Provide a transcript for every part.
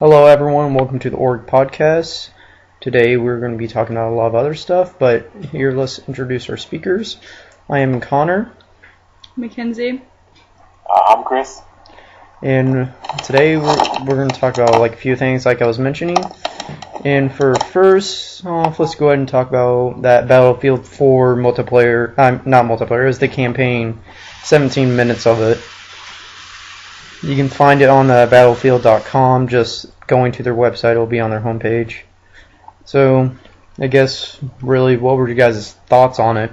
Hello, everyone. Welcome to the Org Podcast. Today, we're going to be talking about a lot of other stuff, but here, let's introduce our speakers. I am Connor. Mackenzi. I'm Chris. And today, we're going to talk about a few things like I was mentioning. And for first off, let's go ahead and talk about that Battlefield 4 multiplayer. Not multiplayer, it's the campaign. 17 minutes of it. You can find it on battlefield.com. Just going to their website, it'll be on their homepage. So, I guess, really, what were you guys' thoughts on it?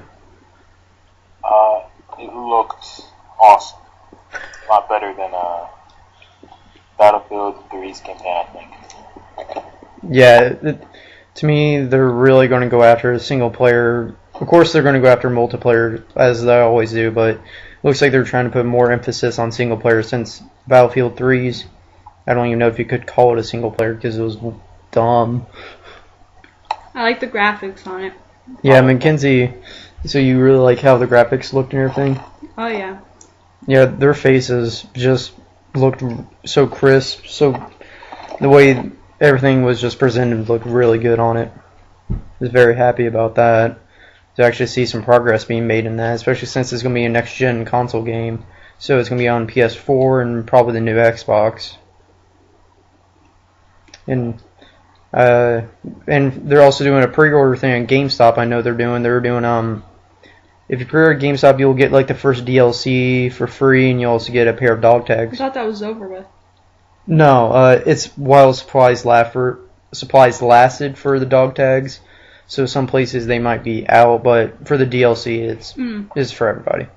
It looked awesome. A lot better than Battlefield 3's campaign, I think. Yeah, to me, they're really going to go after a single player. Of course, they're going to go after multiplayer, as they always do, but it looks like they're trying to put more emphasis on single player since Battlefield 3's. I don't even know if you could call it a single player because it was dumb. I like the graphics on it. Yeah, Mackenzi, so you really like how the graphics looked and everything? Oh, yeah. Yeah, their faces just looked so crisp, so the way everything was just presented looked really good on it. I was very happy about that, to actually see some progress being made in that, especially since it's going to be a next-gen console game. So it's going to be on PS4 and probably the new Xbox. And they're also doing a pre-order thing at GameStop. I know they're doing if you pre-order at GameStop, you'll get the first DLC for free, and you'll also get a pair of dog tags. I thought that was over with. No, it's while supplies lasted for the dog tags. So some places they might be out, but for the DLC, it's for everybody.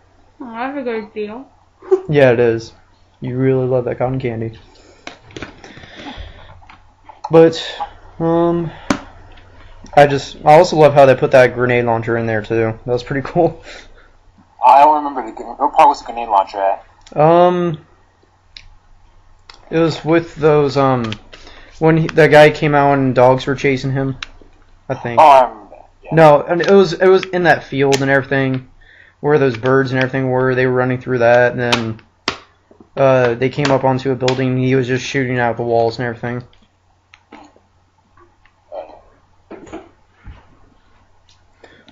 Oh, that's a good deal. Yeah, it is. You really love that cotton candy. But I also love how they put that grenade launcher in there too. That was pretty cool. I don't remember what part was the grenade launcher at? It was with those when that guy came out and dogs were chasing him, I think. Oh, I remember that. Yeah. No, and it was in that field and everything, where those birds and everything were. They were running through that, and then they came up onto a building. And he was just shooting out the walls and everything.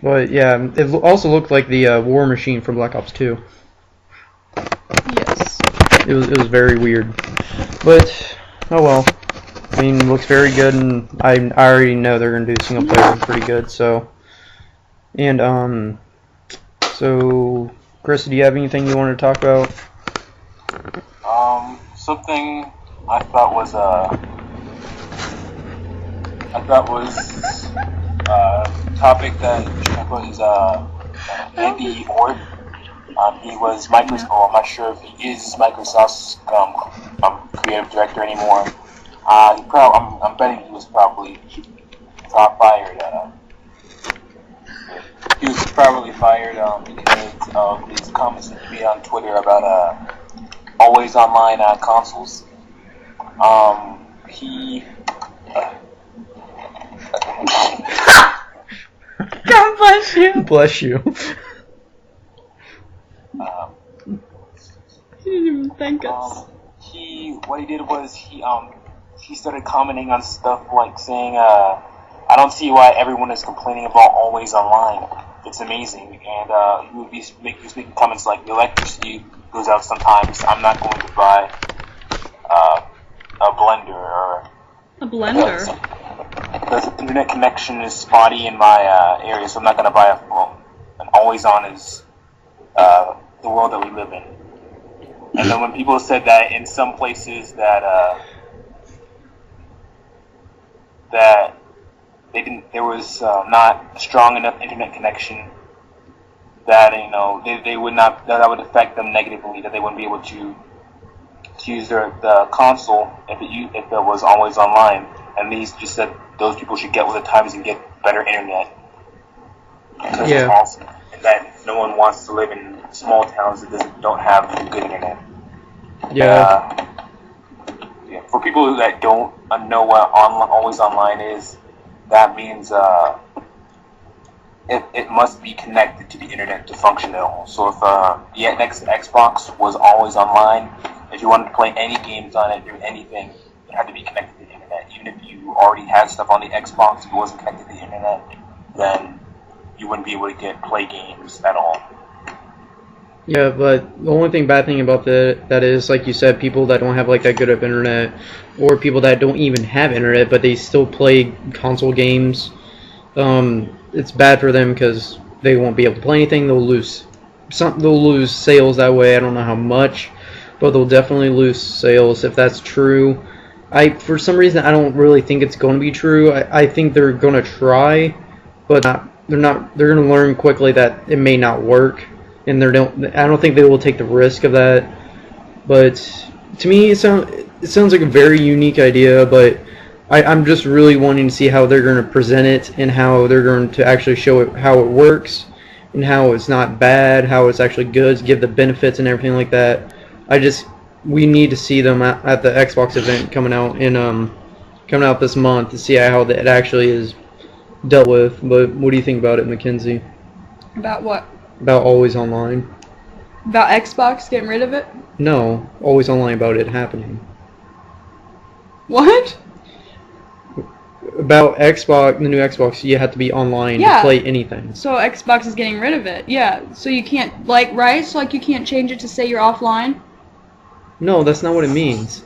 But yeah, it also looked like the war machine from Black Ops 2. Yes. It was very weird, but oh well. I mean, it looks very good, and I already know they're gonna do single player pretty good. So, and so Chris, do you have anything you want to talk about? Something I thought was topic that was Andy Ord. He was Microsoft. I'm not sure if he is Microsoft's creative director anymore. I'm betting he was probably fired. He was probably fired because of his comments that he made on Twitter about always online consoles. God bless you. Bless you. He didn't even thank us. What he did was he started commenting on stuff like saying, I don't see why everyone is complaining about always online. It's amazing. And he would be making comments like, the electricity goes out sometimes. I'm not going to buy a blender or A blender? the internet connection is spotty in my area, so I'm not going to buy a phone. And always on is the world that we live in. And then when people said that in some places that there was not strong enough internet connection, that they would not, that would affect them negatively, that they wouldn't be able to use the console if it was always online. And these just said those people should get with the times and get better internet. Because Yeah. it's awesome. And that no one wants to live in small towns that don't have good internet. Yeah. Yeah. For people that don't know what always online is, that means it must be connected to the internet to function at all. So if the next Xbox was always online, if you wanted to play any games on it, do anything, it had to be connected to the internet. already had stuff on the Xbox, if it wasn't connected to the internet, then you wouldn't be able to play games at all. Yeah, but the only bad thing about that is, like you said, people that don't have like that good of internet, or people that don't even have internet but they still play console games. It's bad for them because they won't be able to play anything. They'll lose sales that way. I don't know how much, but they'll definitely lose sales if that's true. For some reason, I don't really think it's going to be true. I think they're going to try, but they're going to learn quickly that it may not work, and I don't think they will take the risk of that. But to me, it sounds like a very unique idea, but I'm just really wanting to see how they're going to present it and how they're going to actually show it how it works and how it's not bad, how it's actually good, give the benefits and everything like that. We need to see them at the Xbox event coming out this month to see how it actually is dealt with. But what do you think about it, Mackenzie? About what? About Always Online? About Xbox getting rid of it? No, Always Online about it happening. What? About Xbox, the new Xbox, you have to be online to play anything. So Xbox is getting rid of it. Yeah. So you can't So like you can't change it to say you're offline? No, that's not what it means.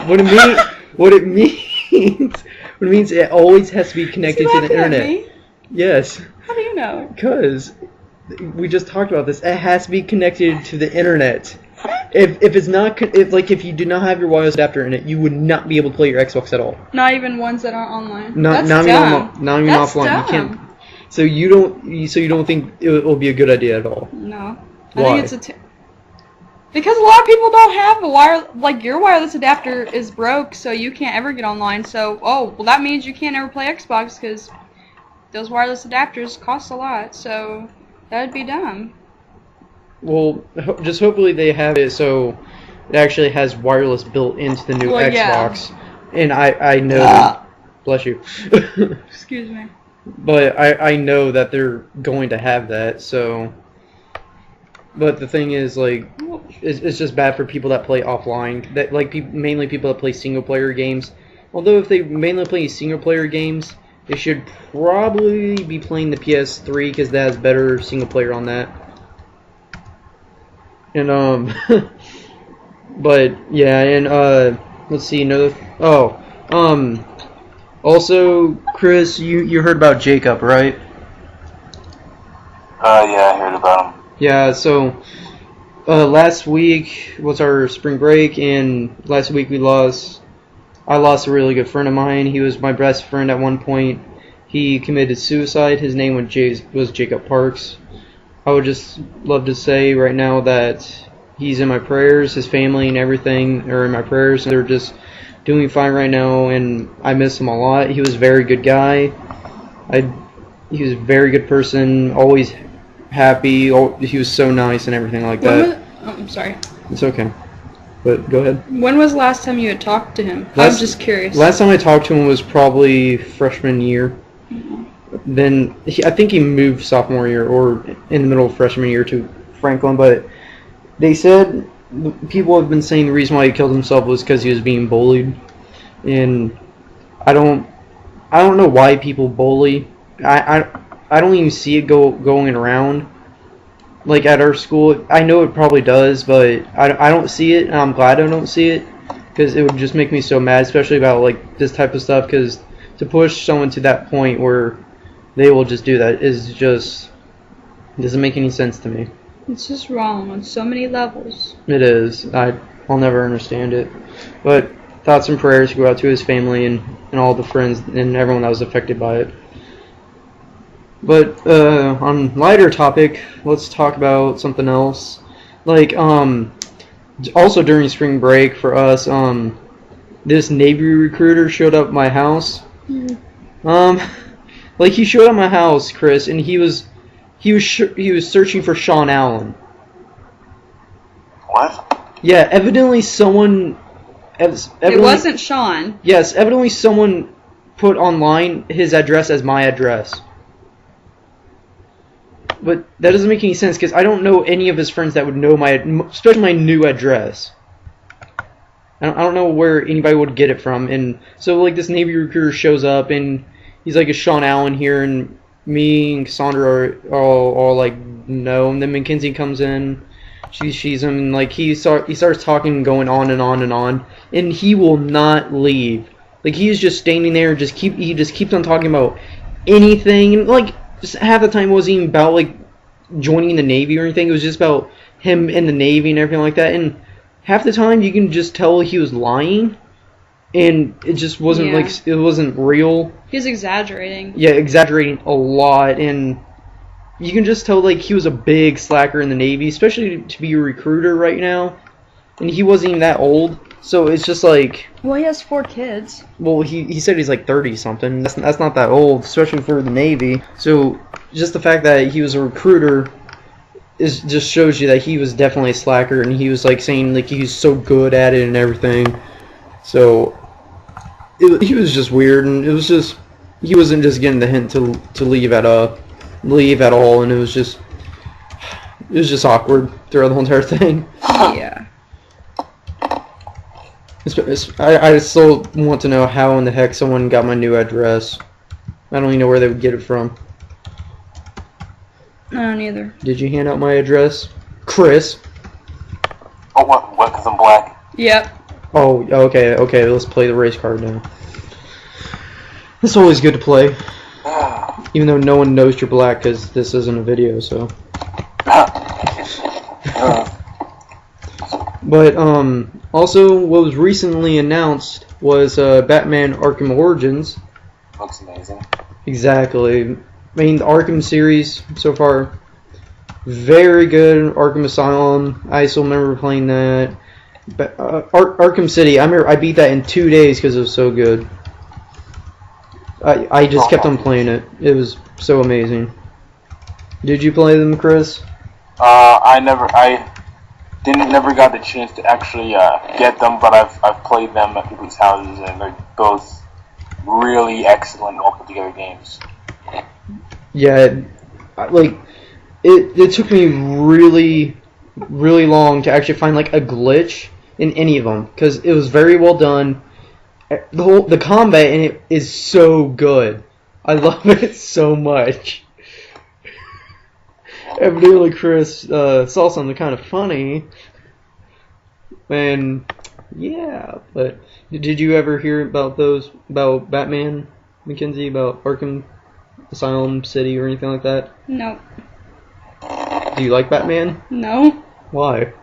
What it means it always has to be connected to the internet. At me? Yes. How do you know? Because we just talked about this. It has to be connected to the internet. If you do not have your wireless adapter in it, you would not be able to play your Xbox at all. Not even ones that aren't online. Not even offline. Dumb. You can't. So you don't think it will be a good idea at all? No. Why? I think it's because a lot of people don't have a your wireless adapter is broke, so you can't ever get online. So, that means you can't ever play Xbox because those wireless adapters cost a lot. So that'd be dumb. Well, just hopefully they have it so it actually has wireless built into the new Xbox. Yeah. And I know, bless you. Excuse me. But I know that they're going to have that. So, but the thing is, it's just bad for people that play offline. That mainly people that play single player games. Although if they mainly play single player games, they should probably be playing the PS3 because that has better single player on that. And but yeah, and let's see also, Chris, you heard about Jacob, right? Yeah, I heard about him. Yeah, so last week was our spring break, and last week I lost a really good friend of mine. He was my best friend at one point. He committed suicide. His name was Jacob Parks. I would just love to say right now that he's in my prayers. His family and everything are in my prayers. They're just doing fine right now, and I miss him a lot. He was a very good guy. He was a very good person, always happy. He was so nice and everything like that. I'm sorry. It's okay. But go ahead. When was the last time you had talked to him? I'm just curious. Last time I talked to him was probably freshman year. Then I think he moved sophomore year or in the middle of freshman year to Franklin. But they said people have been saying the reason why he killed himself was because he was being bullied, and I don't know why people bully. I don't even see it going around like at our school. I know it probably does, but I don't see it, and I'm glad I don't see it because it would just make me so mad, especially about like this type of stuff. Because to push someone to that point where they will just do that doesn't make any sense to me. It's just wrong on so many levels. It is. I'll never understand it. But thoughts and prayers go out to his family and all the friends and everyone that was affected by it. But on lighter topic, let's talk about something else. Also during spring break for us, this Navy recruiter showed up at my house. He showed up at my house, Chris, and he was searching for Sean Allen. What? Yeah, evidently someone. It wasn't Sean. Yes, evidently someone put online his address as my address. But that doesn't make any sense because I don't know any of his friends that would know especially my new address. I don't know where anybody would get it from. And so like this Navy recruiter shows up and he's like, "Is Sean Allen here?" And me and Cassandra are all like, "No." And then Mackenzi comes in. She sees him and like he starts talking, going on and on and on, and he will not leave. Like he's just standing there, he just keeps on talking about anything. And like just half the time it wasn't even about like joining the Navy or anything. It was just about him in the Navy and everything like that. And half the time you can just tell he was lying, and it just wasn't Yeah. like it wasn't real. He's exaggerating. Yeah, exaggerating a lot, and you can just tell like he was a big slacker in the Navy, especially to be a recruiter right now. And he wasn't even that old, so it's just like, Well, he has 4 kids. well, he said he's like 30 something. That's not that old, especially for the Navy. So just the fact that he was a recruiter just shows you that he was definitely a slacker, and he was like saying like he was so good at it and everything. So he was just weird, and it was just he wasn't just getting the hint to leave at all, and it was just awkward throughout the whole entire thing. Yeah. I still want to know how in the heck someone got my new address. I don't even know where they would get it from. I don't either. Did you hand out my address, Chris? Oh, what? Because I'm black. Yep. Oh, okay. Let's play the race card now. It's always good to play, even though no one knows you're black because this isn't a video. So, but also what was recently announced was Batman Arkham Origins. Looks amazing. Exactly. I mean, the Arkham series so far, very good. Arkham Asylum, I still remember playing that. But, Arkham City, I beat that in 2 days because it was so good. I just kept on playing it. It was so amazing. Did you play them, Chris? I never got the chance to actually get them, but I've played them at people's houses, and they're both really excellent all put together games. Yeah, like it took me really long to actually find like a glitch in any of them because it was very well done. The combat in it is so good. I love it so much. Evidently, Chris saw something kind of funny, and yeah. But did you ever hear about Batman, Mackenzi, about Arkham Asylum City or anything like that? Nope. Do you like Batman? No. Why?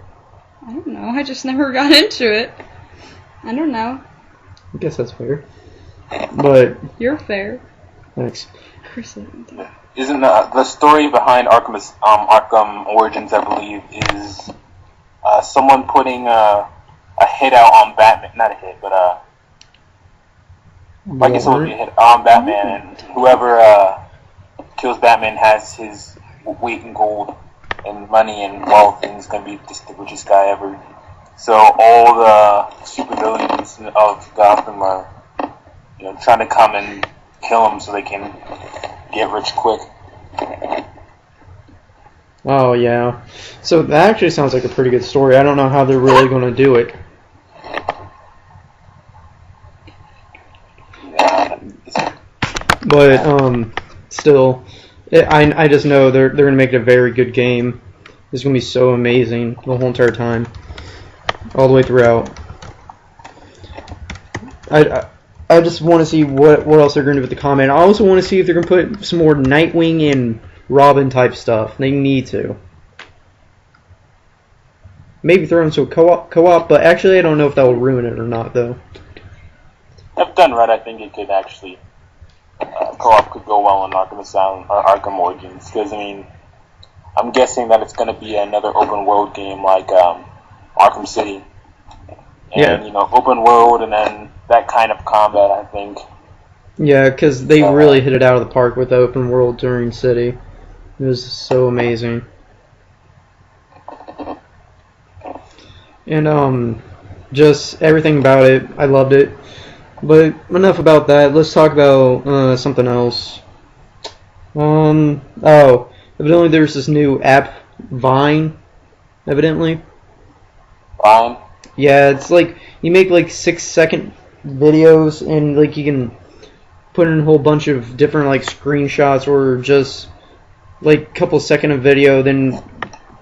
I don't know. I just never got into it. I don't know. I guess that's fair. But You're fair. thanks. Chris isn't. Isn't the story behind Arkham Origins, I believe, is someone putting a hit out on Batman? Not a hit, but I guess it would be a hit on Batman, and whoever kills Batman has his weight in gold and money and wealth, and he's gonna be just the richest guy ever. So all the supervillains of Gotham are, trying to come and kill him so they can get rich quick. Oh yeah. So that actually sounds like a pretty good story. I don't know how they're really going to do it. But still, I just know they're going to make it a very good game. It's going to be so amazing the whole entire time, all the way throughout. I just want to see what else they're going to do with the comment. I also want to see if they're going to put some more Nightwing and Robin type stuff. They need to. Maybe throw in some co-op, but actually I don't know if that will ruin it or not, though. If done right, I think it could actually co-op could go well in Arkham Asylum or Arkham Origins, because I mean, I'm guessing that it's going to be another open world game like Arkham City. And, Yeah. Open world and then that kind of combat, I think. Yeah, because they really hit it out of the park with the open world during City. It was so amazing. And just everything about it, I loved it. But enough about that. Let's talk about something else. Evidently there's this new app, Vine. Evidently. Fine. Yeah, it's like you make like 6-second videos, and like you can put in a whole bunch of different like screenshots or just like couple second of video, then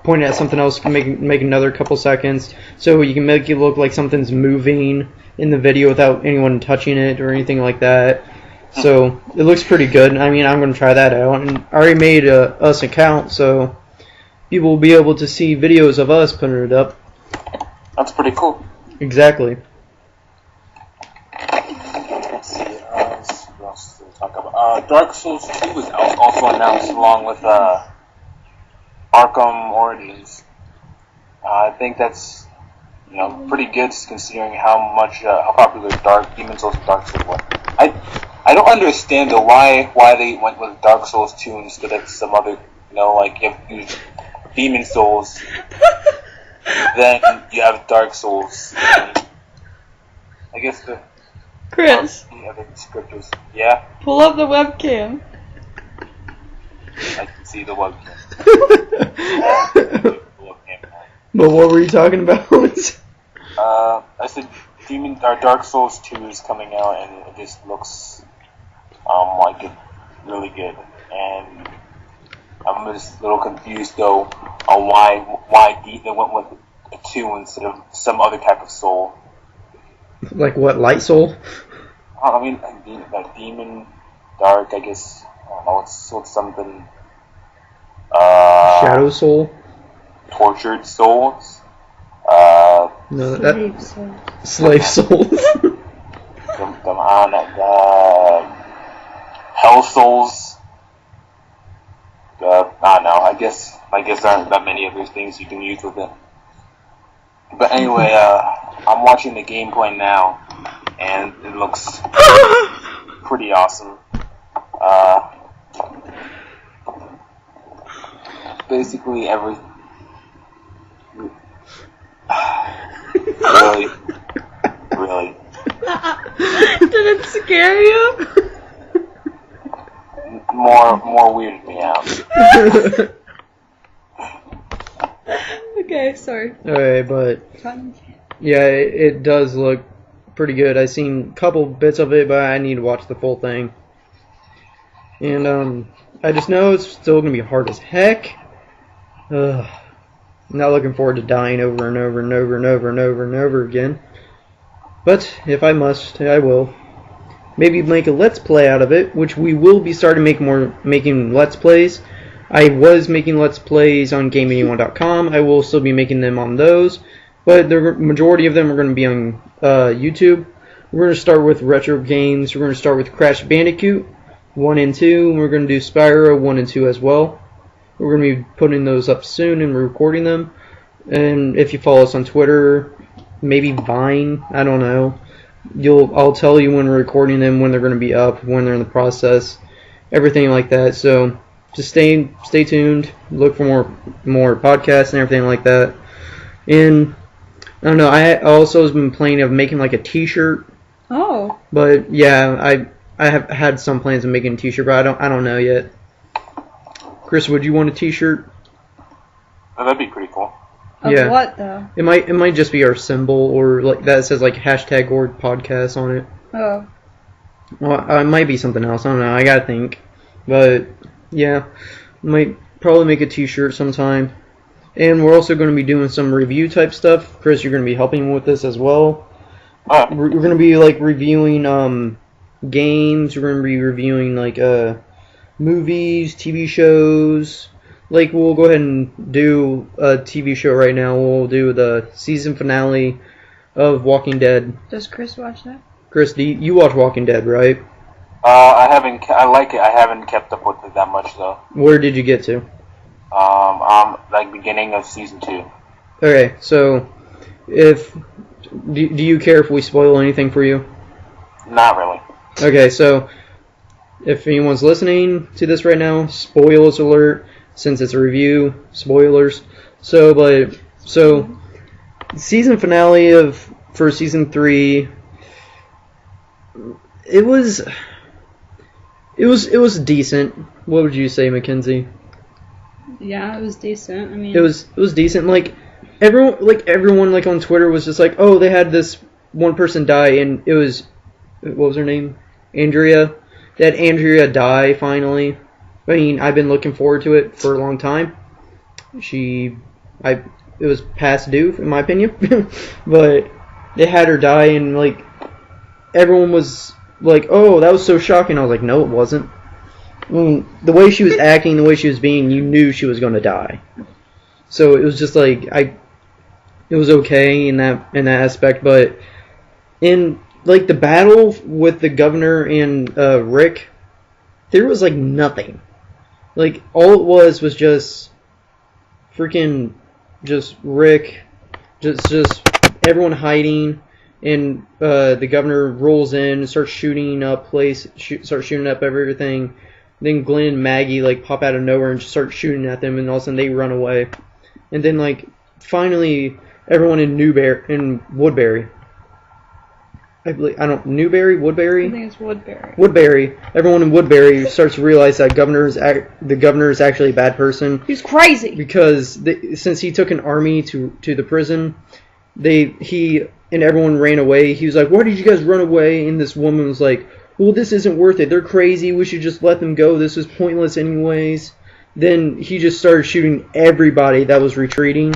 point at something else, make another couple seconds, so you can make it look like something's moving in the video without anyone touching it or anything like that. So it looks pretty good. I mean, I'm going to try that out, and I already made a us account, so people will be able to see videos of us putting it up. That's pretty cool. Exactly. Let's see, what else to talk about? Dark Souls 2 was also announced along with Arkham Origins. I think that's pretty good considering how popular Demon Souls and Dark Souls were. I don't understand though why they went with Dark Souls 2 instead of some other like if you Demon Souls, then you have Dark Souls. I guess the Chris, other descriptors. Yeah, pull up the webcam. I can see the webcam. But what were you talking about? I said Dark Souls 2 is coming out, and it just looks like it's really good. And I'm just a little confused though on why they went with a 2 instead of some other type of soul. Like what, Light Soul? I mean, like Demon, Dark, I guess. I don't know, it's something. Shadow Soul? Tortured Souls. No, Slave Souls. Slave Souls. Hell Souls. I don't know. I guess there aren't that many other things you can use with it. But anyway, I'm watching the gameplay now, and it looks pretty awesome. Basically everything. Really. Did it scare you? More weirded me out. Okay, sorry. Alright, but yeah, it does look pretty good. I've seen a couple bits of it, but I need to watch the full thing. And I just know it's still gonna be hard as heck. I'm not looking forward to dying over and over and over and over and over and over again. But if I must, I will. Maybe make a Let's Play out of it, which we will be starting making Let's Plays. I was making Let's Plays on GameAnyone.com. I will still be making them on those, but the majority of them are going to be on YouTube. We're going to start with retro games. We're going to start with Crash Bandicoot 1 and 2. And we're going to do Spyro 1 and 2 as well. We're going to be putting those up soon and recording them. And if you follow us on Twitter, maybe Vine, I don't know. I'll tell you when we're recording them, when they're going to be up, when they're in the process, everything like that. So just stay tuned. Look for more podcasts and everything like that. And I don't know. I also have been planning of making like a T-shirt. Oh. But yeah, I have had some plans of making a T-shirt, but I don't know yet. Chris, would you want a T-shirt? Oh, that'd be pretty cool. Of yeah. what though? It might just be our symbol, or like that says like hashtag or podcast on it. Oh. Well, it might be something else. I don't know. I gotta think. But yeah, might probably make a T-shirt sometime. And we're also going to be doing some review type stuff. Chris, you're going to be helping with this as well. We're going to be like reviewing games. We're going to be reviewing like movies, TV shows. Like we'll go ahead and do a TV show right now. We'll do the season finale of Walking Dead. Does Chris watch that? Chris, you watch Walking Dead, right? I haven't. I like it. I haven't kept up with it that much though. Where did you get to? Like beginning of season 2. Okay, so do you care if we spoil anything for you? Not really. Okay, so if anyone's listening to this right now, spoilers alert, since it's a review, spoilers. So season finale for season 3, it was decent. What would you say, Mackenzi? Yeah, it was decent. I mean, it was decent. Like everyone on Twitter was just like, oh, they had this one person die, and it was, what was her name? Andrea. That Andrea die finally. I mean, I've been looking forward to it for a long time. It was past due, in my opinion. But they had her die, and, like, everyone was like, oh, that was so shocking. I was like, no, it wasn't. I mean, the way she was acting, the way she was being, you knew she was going to die. So it was just like, it was okay in that aspect, but in, like, the battle with the governor and Rick, there was, like, nothing. Like, all it was just freaking just Rick, just everyone hiding, and the governor rolls in and starts shooting up everything. Then Glenn and Maggie, like, pop out of nowhere and just start shooting at them, and all of a sudden they run away. And then, like, finally, everyone in Woodbury. Woodbury? I think it's Woodbury. Woodbury. Everyone in Woodbury starts to realize that the governor is actually a bad person. He's crazy. Because since he took an army to the prison, he and everyone ran away. He was like, "Why did you guys run away?" And this woman was like, "Well, this isn't worth it. They're crazy. We should just let them go. This is pointless anyways." Then he just started shooting everybody that was retreating.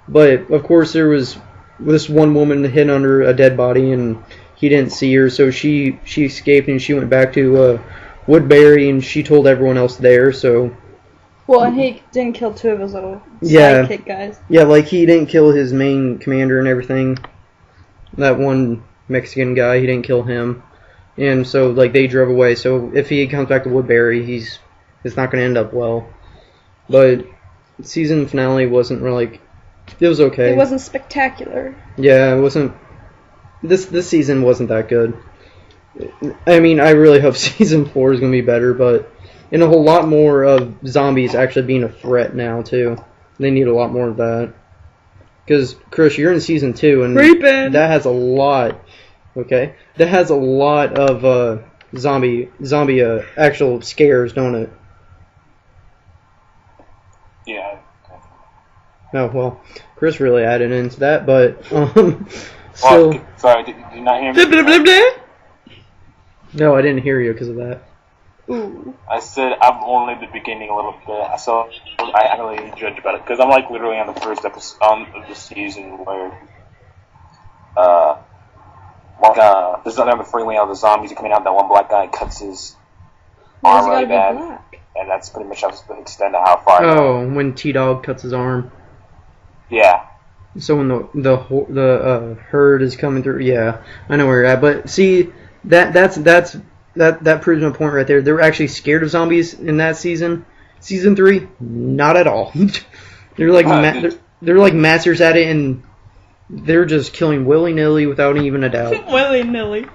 But of course, there was this one woman hidden under a dead body, and he didn't see her, so she escaped and she went back to Woodbury, and she told everyone else there. So, well, and he didn't kill two of his little sidekick guys. Yeah, like he didn't kill his main commander and everything. That one Mexican guy, he didn't kill him, and so like they drove away. So if he comes back to Woodbury, it's not going to end up well. But season finale wasn't really, it was okay. It wasn't spectacular. Yeah, it wasn't. This season wasn't that good. I mean, I really hope season 4 is going to be better, but and a whole lot more of zombies actually being a threat now too. They need a lot more of that. Because Chris, you're in season 2, and Creepin'. that has a lot. Okay, that has a lot of zombie actual scares, don't it? Yeah. Oh well, Chris really added into that, but So, sorry, did you not hear me? Blah, blah, blah. No, I didn't hear you because of that. Ooh. I said I'm only the beginning a little bit, so I can't really judge about it because I'm like literally on the first episode of the season where there's another freeway of the zombies are coming out. That one black guy cuts his arm really bad, and that's pretty much the extent of how far. Oh, when T-Dog cuts his arm. Yeah. So when the herd is coming through, yeah, I know where you're at. But see, that proves my point right there. They were actually scared of zombies in that season. Season 3, not at all. they're like they're like masters at it, and they're just killing willy nilly without even a doubt. Willy nilly.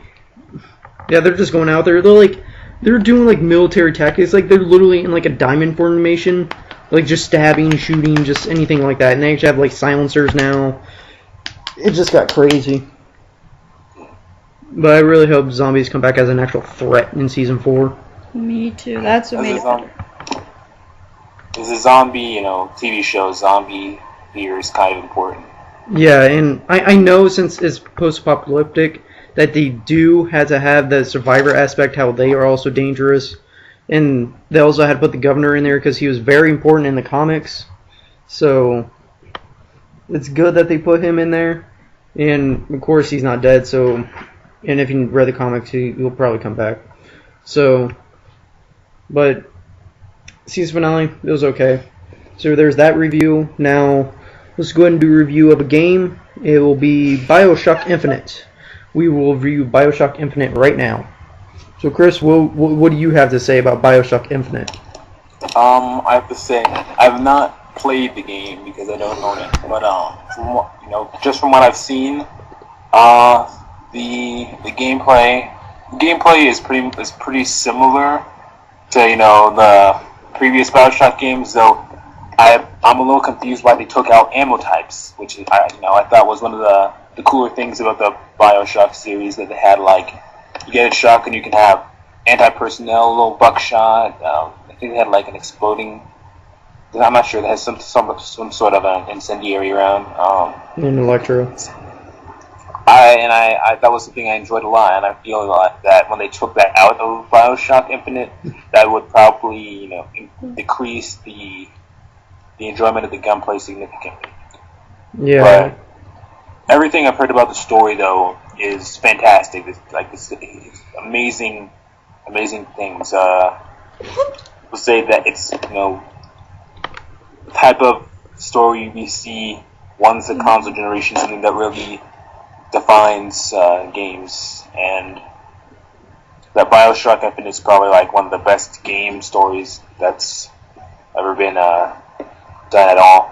Yeah, they're just going out there. They're doing like military tactics. Like they're literally in like a diamond formation. Like, just stabbing, shooting, just anything like that. And they actually have, like, silencers now. It just got crazy. But I really hope zombies come back as an actual threat in Season 4. Me too. That's what made it better. As a zombie, TV show, zombie fear is kind of important. Yeah, and I know since it's post-apocalyptic that they do have to have the survivor aspect, how they are also dangerous. And they also had to put the governor in there because he was very important in the comics. So it's good that they put him in there. And of course he's not dead, so and if you read the comics he'll probably come back. So but season finale, it was okay. So there's that review. Now let's go ahead and do a review of a game. It will be BioShock Infinite. We will review BioShock Infinite right now. So, Chris, what do you have to say about BioShock Infinite? I have to say, I've not played the game because I don't own it. But just from what I've seen, the gameplay is pretty similar to the previous BioShock games. Though I'm a little confused why they took out ammo types, which I thought was one of the cooler things about the BioShock series, that they had like. You get a shotgun, you can have anti-personnel, little buckshot. I think they had like an exploding. I'm not sure. That has some sort of an incendiary round. An electro. I that was the thing I enjoyed a lot, and I feel a lot that when they took that out of BioShock Infinite, that would probably decrease the enjoyment of the gunplay significantly. Yeah. But everything I've heard about the story though is fantastic. It's amazing things. We'll say that it's the type of story we see once the console generation, something that really defines games, and that BioShock Infinite is probably like one of the best game stories that's ever been done at all.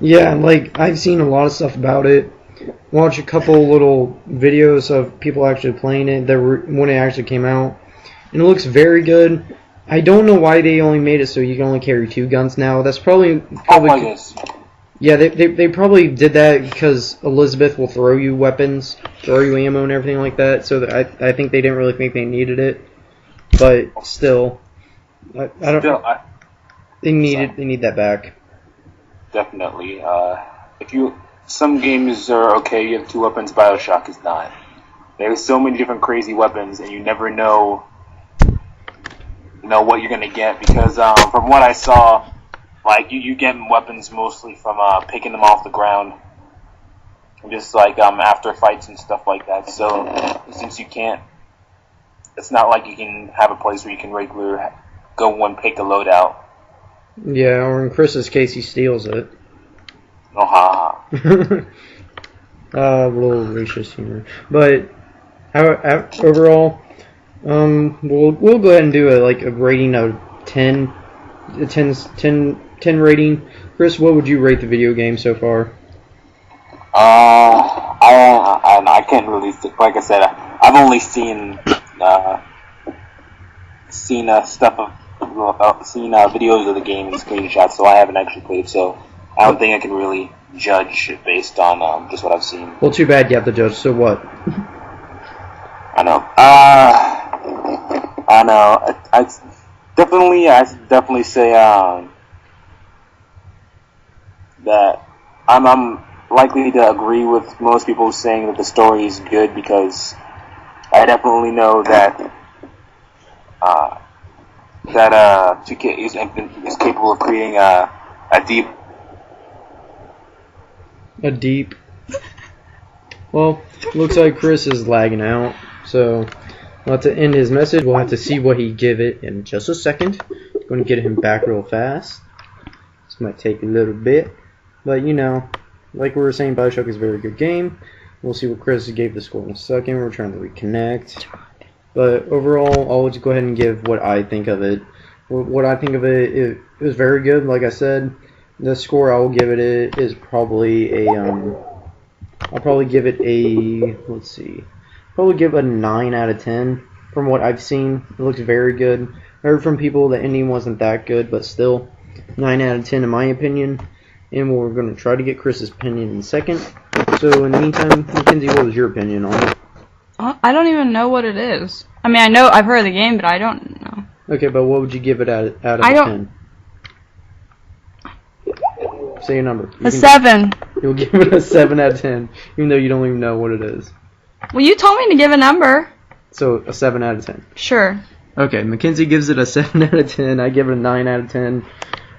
Yeah, like I've seen a lot of stuff about it. Watched a couple little videos of people actually playing it when it actually came out, and it looks very good. I don't know why they only made it so you can only carry 2 guns now. That's probably yeah, they probably did that because Elizabeth will throw you weapons, throw you ammo and everything like that. So that I think they didn't really think they needed it, but still, they need that back. Definitely. Some games are okay. You have 2 weapons. BioShock is not. There's so many different crazy weapons, and you never know what you're gonna get because from what I saw, like you get weapons mostly from picking them off the ground, just like after fights and stuff like that. So since you can't, it's not like you can have a place where you can regularly go and pick a loadout. Yeah, or in Chris's case, he steals it. Oh, ha ha. A little racist humor, but overall, we'll go ahead and do a rating of 10, 10 rating. Chris, what would you rate the video game so far? I can't really, like I said, I've only seen videos of the game and screenshots, so I haven't actually played. So I don't think I can really judge based on just what I've seen. Well, too bad you have to judge. So what? I know. I know. I definitely say that I'm likely to agree with most people saying that the story is good because I definitely know that 2K is capable of creating a deep. Well, looks like Chris is lagging out, so we'll have to end his message. We'll have to see what he give it in just a second. I'm going to get him back real fast. This might take a little bit, but like we were saying, BioShock is a very good game. We'll see what Chris gave the score in a second. We're trying to reconnect. But overall, I'll just go ahead and give what I think of it. What I think of it, it was very good. Like I said, the score I will give it is probably I'll probably give it probably give it a 9 out of 10 from what I've seen. It looks very good. I heard from people that ending wasn't that good, but still 9 out of 10 in my opinion. And we're going to try to get Chris's opinion in a second. So in the meantime, Mackenzi, what was your opinion on it? I don't even know what it is. I mean, I know I've heard of the game, but I don't know. Okay, but what would you give it out of 10? Say a number. A 7. You'll give it a 7 out of 10, even though you don't even know what it is. Well, you told me to give a number. So, a 7 out of 10. Sure. Okay, Mackenzi gives it a 7 out of 10. I give it a 9 out of 10.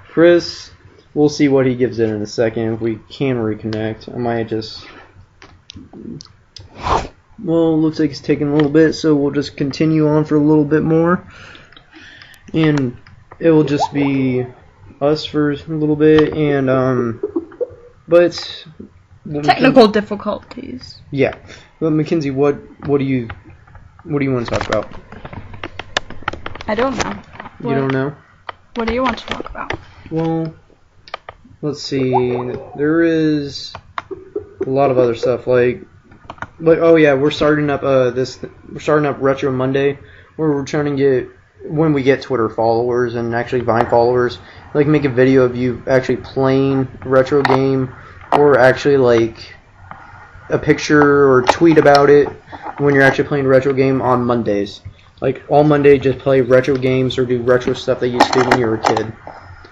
Chris, we'll see what he gives it in a second. If we can reconnect, I might just... Well, looks like it's taking a little bit, so we'll just continue on for a little bit more. And it will just be us for a little bit, and but technical difficulties. Yeah, but Mackenzi, what do you want to talk about? I don't know. You don't know? What do you want to talk about? Well, let's see. There is a lot of other stuff like oh yeah, we're starting up Retro Monday, where we're trying to get, when we get Twitter followers and actually Vine followers, like make a video of you actually playing a retro game, or actually like a picture or tweet about it when you're actually playing a retro game on Mondays. Like all Monday, just play retro games or do retro stuff that you used to do when you were a kid.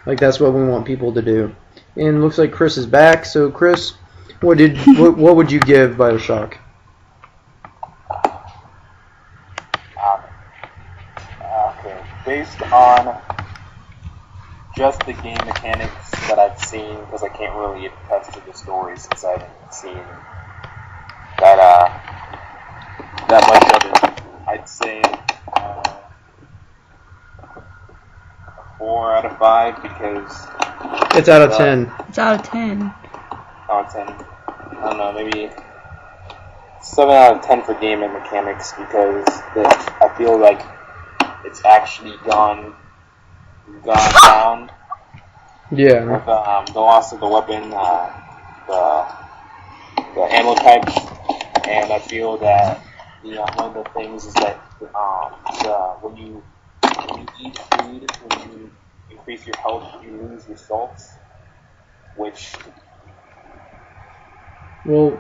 Like that's what we want people to do. And looks like Chris is back. So Chris, what would you give BioShock? Okay, based on just the game mechanics that I've seen, because I can't really attest to the story since I haven't seen that much of it. I'd say 4 out of 5 because It's out of 10. It's out of 10. out of 10. I don't know, maybe 7 out of 10 for game and mechanics because I feel like it's actually gone down. Yeah. With the loss of the weapon, the ammo types, and I feel that one of the things is that when you eat food, when you increase your health, you lose your salts, which. Well,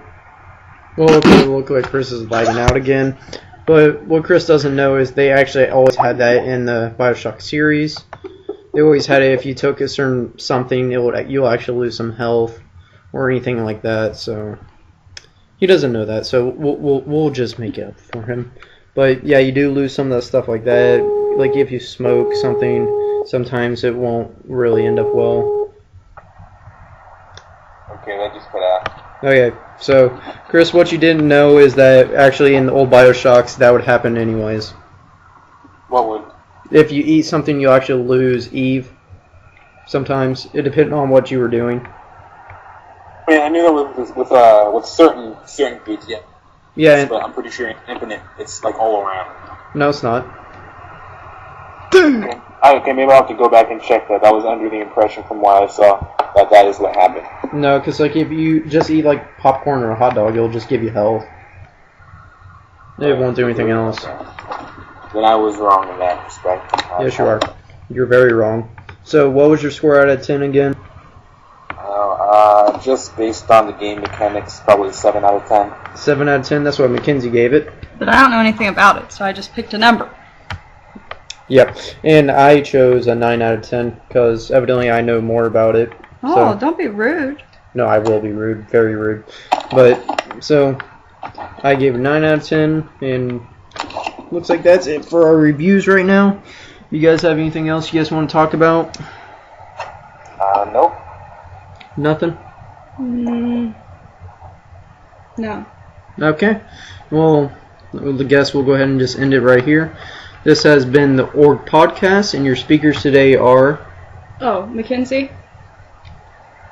okay, look like Chris is lagging out again. But what Chris doesn't know is they actually always had that in the BioShock series. They always had it if you took a certain something, you'll actually lose some health or anything like that. So he doesn't know that. So we'll just make it up for him. But yeah, you do lose some of that stuff like that. Like if you smoke something, sometimes it won't really end up well. Okay, that just put out. Okay, so Chris, what you didn't know is that actually in the old BioShocks that would happen anyways. What would? If you eat something, you actually lose Eve. Sometimes it depends on what you were doing. I mean, I knew that with certain foods, yeah. Yeah. But I'm pretty sure in Infinite, it's like all around. No, it's not. Okay, maybe I'll have to go back and check that. I was under the impression from what I saw that is what happened. No, because like if you just eat like popcorn or a hot dog, it'll just give you health. It won't do anything else. Then I was wrong in that respect. Yes, you are. You're very wrong. So, what was your score out of 10 again? Just based on the game mechanics, probably 7 out of 10. 7 out of 10. That's what Mackenzi gave it. But I don't know anything about it, so I just picked a number. Yep, and I chose a 9 out of 10 because evidently I know more about it. Oh, So, don't be rude. no, I will be rude, very rude. But so I gave it 9 out of 10, and looks like that's it for our reviews right now. You guys have anything else you guys want to talk about? Nope. Nothing? No. Okay. Well, I guess we'll go ahead and just end it right here. This has been the Org Podcast, and your speakers today are... Oh, Mackenzi?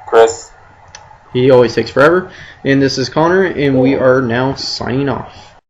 Chris. He always takes forever. And this is Connor, and we are now signing off.